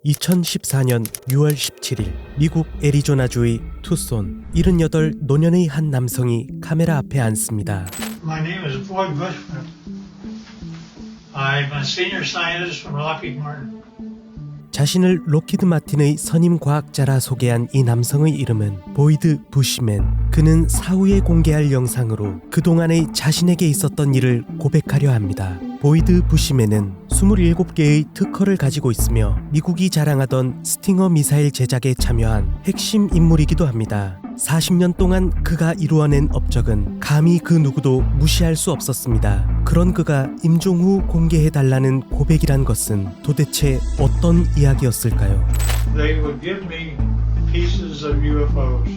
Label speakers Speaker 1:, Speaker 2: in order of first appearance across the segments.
Speaker 1: 2014년 6월 17일 미국 애리조나주의 투손 78 노년의 한 남성이 카메라 앞에 앉습니다.
Speaker 2: My name is Boyd Bushman. I'm a senior scientist from Lockheed Martin.
Speaker 1: 자신을 록히드 마틴의 선임 과학자라 소개한 이 남성의 이름은 보이드 부시맨. 그는 사후에 공개할 영상으로 그동안의 자신에게 있었던 일을 고백하려 합니다. 보이드 부시맨은 27개의 특허를 가지고 있으며 미국이 자랑하던 스팅어 미사일 제작에 참여한 핵심 인물이기도 합니다. 40년 동안 그가 이루어낸 업적은 감히 그 누구도 무시할 수 없었습니다. 그런 그가 임종 후 공개해달라는 고백이란 것은 도대체 어떤 이야기였을까요?
Speaker 2: They would give me pieces of UFOs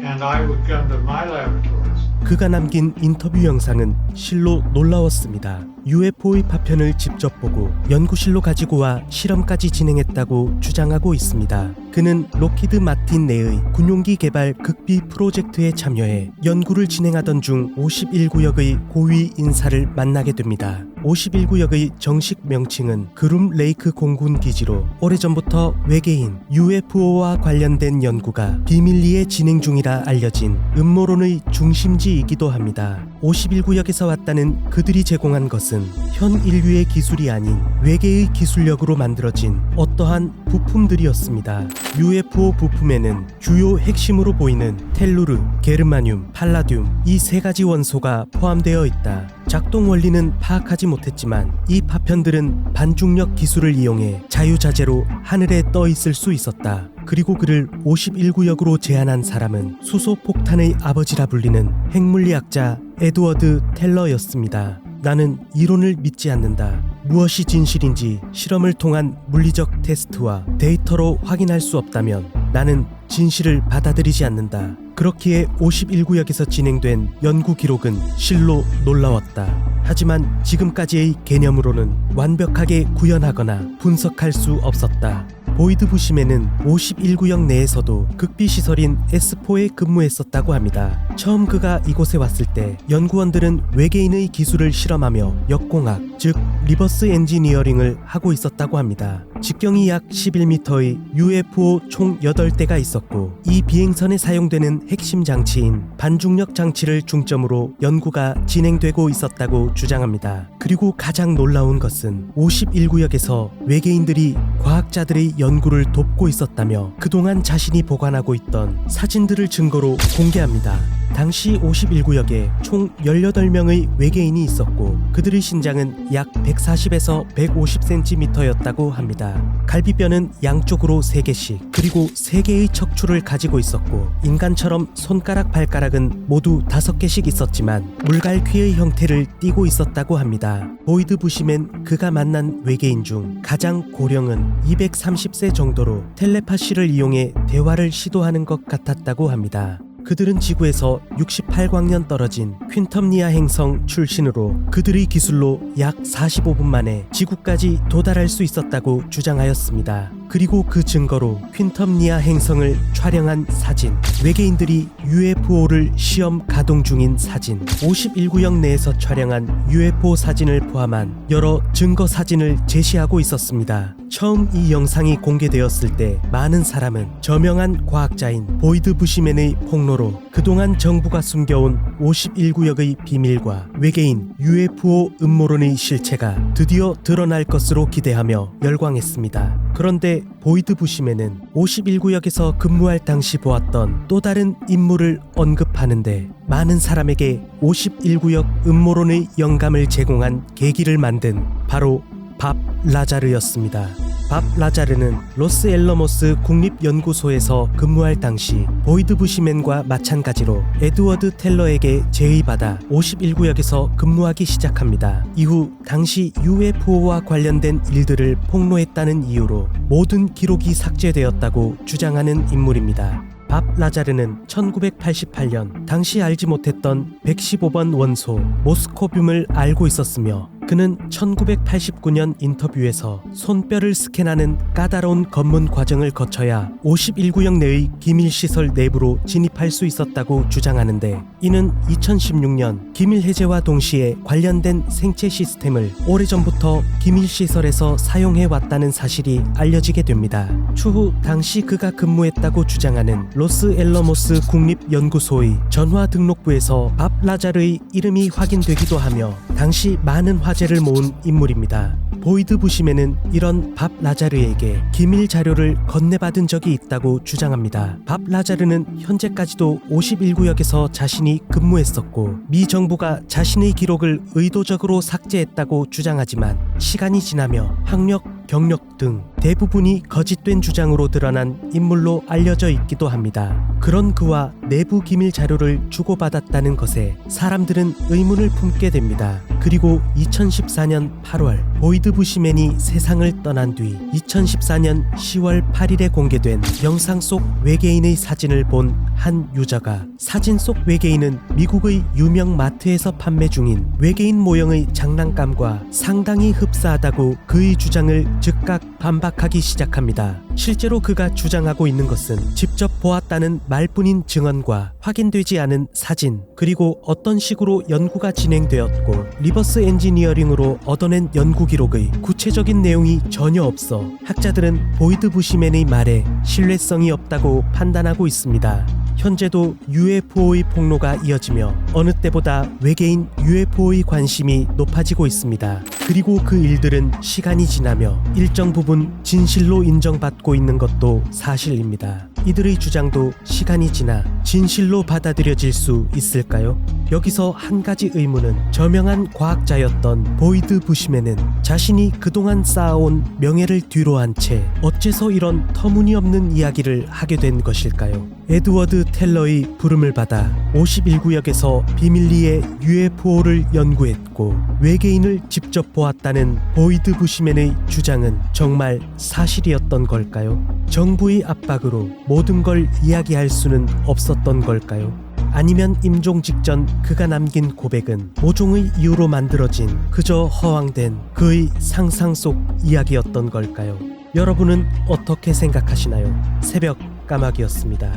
Speaker 2: and I would come to my laboratories.
Speaker 1: 그가 남긴 인터뷰 영상은 실로 놀라웠습니다. UFO의 파편을 직접 보고 연구실로 가지고 와 실험까지 진행했다고 주장하고 있습니다. 그는 록히드 마틴 내의 군용기 개발 극비 프로젝트에 참여해 연구를 진행하던 중 51구역의 고위 인사를 만나게 됩니다. 51구역의 정식 명칭은 그룸 레이크 공군 기지로 오래전부터 외계인 UFO와 관련된 연구가 비밀리에 진행 중이라 알려진 음모론의 중심지이기도 합니다. 51구역에서 왔다는 그들이 제공한 것은 현 인류의 기술이 아닌 외계의 기술력으로 만들어진 어떠한 부품들이었습니다. UFO 부품에는 주요 핵심으로 보이는 텔루르, 게르마늄, 팔라듐 이 세 가지 원소가 포함되어 있다. 작동 원리는 파악하지 못했지만 이 파편들은 반중력 기술을 이용해 자유자재로 하늘에 떠 있을 수 있었다. 그리고 그를 51구역으로 제안한 사람은 수소폭탄의 아버지라 불리는 핵물리학자 에드워드 텔러였습니다. 나는 이론을 믿지 않는다. 무엇이 진실인지 실험을 통한 물리적 테스트와 데이터로 확인할 수 없다면 나는 진실을 받아들이지 않는다. 그렇기에 51구역에서 진행된 연구 기록은 실로 놀라웠다. 하지만 지금까지의 개념으로는 완벽하게 구현하거나 분석할 수 없었다. 보이드 부시맨은 51구역 내에서도 극비시설인 S4에 근무했었다고 합니다. 처음 그가 이곳에 왔을 때 연구원들은 외계인의 기술을 실험하며 역공학, 즉 리버스 엔지니어링을 하고 있었다고 합니다. 직경이 약 11m의 UFO 총 8대가 있었고 이 비행선에 사용되는 핵심 장치인 반중력 장치를 중점으로 연구가 진행되고 있었다고 주장합니다. 그리고 가장 놀라운 것은 51구역에서 외계인들이 과학자들의 연구를 돕고 있었다며 그동안 자신이 보관하고 있던 사진들을 증거로 공개합니다. 당시 51구역에 총 18명의 외계인이 있었고 그들의 신장은 약 140에서 150cm였다고 합니다. 갈비뼈는 양쪽으로 3개씩 그리고 3개의 척추를 가지고 있었고 인간처럼 손가락 발가락은 모두 5개씩 있었지만 물갈퀴의 형태를 띠고 있었다고 합니다. 보이드 부시맨 그가 만난 외계인 중 가장 고령은 230세 정도로 텔레파시를 이용해 대화를 시도하는 것 같았다고 합니다. 그들은 지구에서 68광년 떨어진 퀸텀니아 행성 출신으로 그들의 기술로 약 45분 만에 지구까지 도달할 수 있었다고 주장하였습니다. 그리고 그 증거로 퀸텀니아 행성을 촬영한 사진, 외계인들이 UFO를 시험 가동 중인 사진, 51구역 내에서 촬영한 UFO 사진을 포함한 여러 증거 사진을 제시하고 있었습니다. 처음 이 영상이 공개되었을 때 많은 사람은 저명한 과학자인 보이드 부시맨의 폭로로 그동안 정부가 숨겨온 51구역의 비밀과 외계인 UFO 음모론의 실체가 드디어 드러날 것으로 기대하며 열광했습니다. 그런데 보이드 부시맨은 51구역에서 근무할 당시 보았던 또 다른 인물을 언급하는데 많은 사람에게 51구역 음모론의 영감을 제공한 계기를 만든 바로 밥 라자르였습니다. 밥 라자르는 로스앨러모스 국립연구소에서 근무할 당시 보이드 부시맨과 마찬가지로 에드워드 텔러에게 제의받아 51구역에서 근무하기 시작합니다. 이후 당시 UFO와 관련된 일들을 폭로했다는 이유로 모든 기록이 삭제되었다고 주장하는 인물입니다. 밥 라자르는 1988년 당시 알지 못했던 115번 원소 모스코뷴을 알고 있었으며 그는 1989년 인터뷰에서 손뼈를 스캔하는 까다로운 검문 과정을 거쳐야 51구역 내의 기밀시설 내부로 진입할 수 있었다고 주장하는데, 이는 2016년 기밀 해제와 동시에 관련된 생체 시스템을 오래전부터 기밀시설에서 사용해왔다는 사실이 알려지게 됩니다. 추후 당시 그가 근무했다고 주장하는 로스앨러모스 국립연구소의 전화 등록부에서 밥 라자르의 이름이 확인되기도 하며 당시 많은 화제를 모은 인물입니다. 보이드 부시맨은 이런 밥 라자르에게 기밀 자료를 건네받은 적이 있다고 주장합니다. 밥 라자르는 현재까지도 51구역에서 자신이 근무했었고 미 정부가 자신의 기록을 의도적으로 삭제했다고 주장하지만 시간이 지나며 학력, 경력 등 대부분이 거짓된 주장으로 드러난 인물로 알려져 있기도 합니다. 그런 그와 내부 기밀 자료를 주고받았다는 것에 사람들은 의문을 품게 됩니다. 그리고 2014년 8월 보이드 부시맨이 세상을 떠난 뒤 2014년 10월 8일에 공개된 영상 속 외계인의 사진을 본 한 유저가 사진 속 외계인은 미국의 유명 마트에서 판매 중인 외계인 모형의 장난감과 상당히 흡사하다고 그의 주장을 즉각 반박하기 시작합니다. 실제로 그가 주장하고 있는 것은 직접 보았다는 말뿐인 증언과 확인되지 않은 사진, 그리고 어떤 식으로 연구가 진행되었고 리버스 엔지니어링으로 얻어낸 연구 기록의 구체적인 내용이 전혀 없어 학자들은 보이드 부시맨의 말에 신뢰성이 없다고 판단하고 있습니다. 현재도 UFO의 폭로가 이어지며 어느 때보다 외계인 UFO의 관심이 높아지고 있습니다. 그리고 그 일들은 시간이 지나며 일정 부분 진실로 인정받고 있는 것도 사실입니다. 이들의 주장도 시간이 지나 진실로 받아들여질 수 있을까요? 여기서 한 가지 의문은 저명한 과학자였던 보이드 부시맨은 자신이 그동안 쌓아온 명예를 뒤로한 채 어째서 이런 터무니없는 이야기를 하게 된 것일까요? 에드워드 텔러의 부름을 받아 51구역에서 비밀리에 UFO를 연구했고 외계인을 직접 보았다는 보이드 부시맨의 주장은 정말 사실이었던 걸까요? 정부의 압박으로 모든 걸 이야기할 수는 없었던 걸까요? 아니면 임종 직전 그가 남긴 고백은 모종의 이유로 만들어진 그저 허황된 그의 상상 속 이야기였던 걸까요? 여러분은 어떻게 생각하시나요? 새벽 까마귀였습니다.